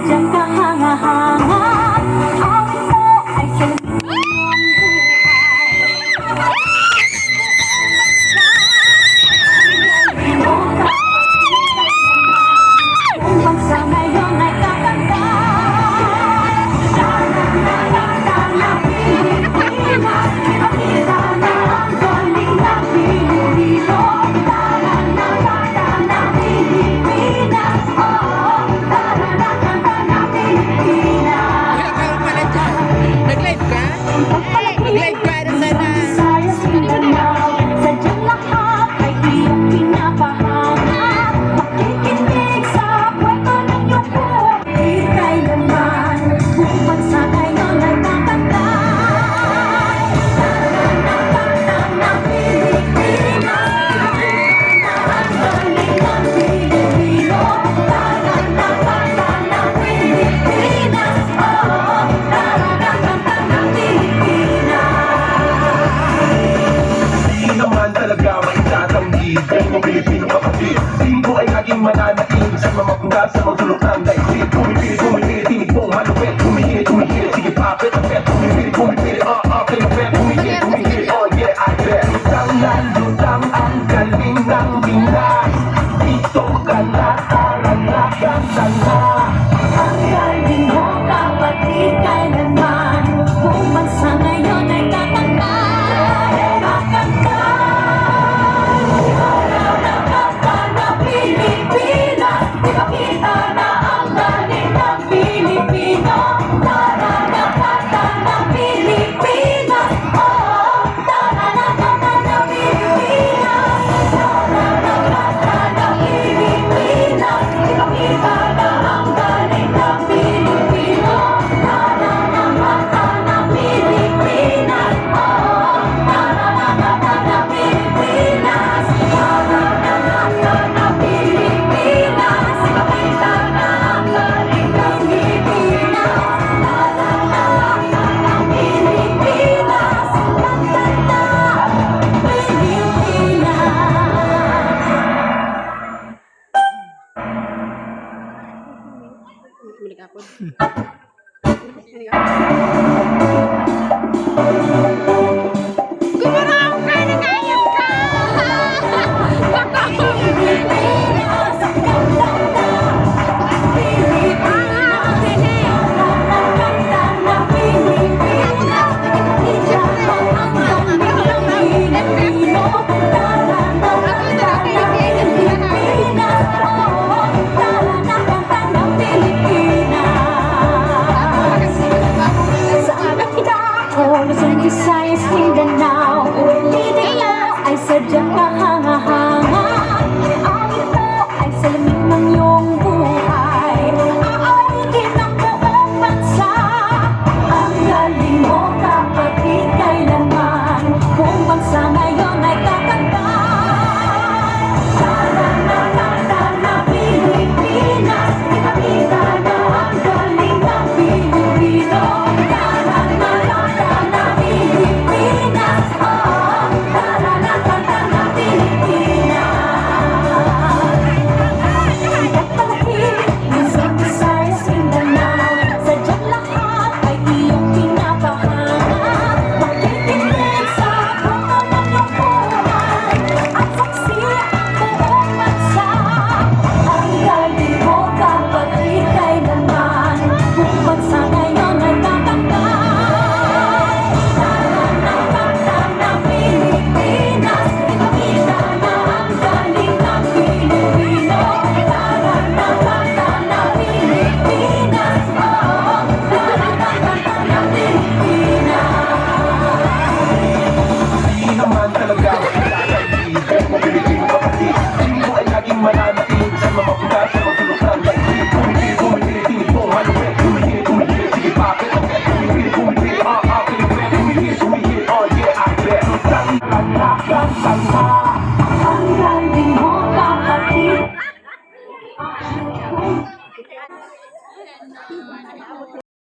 sadyang kahanga-hanga. Awit mo ay salubin ng buhay. Kung bansa ngayon ay kakanta, Pilipinas, ipakita na ang galing ng Pilipino. Taranata ng Pilipinas, oo, taranata ng Pilipinas. Ikaw pala dyan. Nag-live ka? Nag-live ka na sana. Visayas, Mindanao, sadyang lahat ay iyong pinapahanga. Makikinig sa kwento ng iyong buhay. Ika'y naman, kung bansa ngayon ay kakanta. Taranata ng Pilipinas, na ang galing ng Pilipino. Taranata ng Pilipinas, oo, taranata ng Pilipinas. Di naman talaga maitatanggi kung mga Pilipino kapatid. Tingin ay naging mananaig sa mga punda sa magsulok ng daigdig. Pumipili, tinig mong malupit. Humihili, sige papet. Pumipili, kayo pet. Humihili, oh yeah, I bet. Lutang ang galing ng Pinas. Dito ka na, taranatan na. Ang galing mo kapatid kailanman, kung bansa ngayon ay kakanta. Kakanta, taranata ng Pilipinas, ipakita na ang galing ng Pilipino. Taranata ng Pilipinas, oo, taranata ng Pilipinas. Taranata ng Pilipinas, ipakita na ang galing ng Pilipino. Taranata ng Pilipinas, oo, taranata ng Pilipinas. Taranata ng Pilipinas, ipakita na ang galing ng Pilipinas. Taranata ng Pilipinas, tantanta, Pilipinas. Balik ako.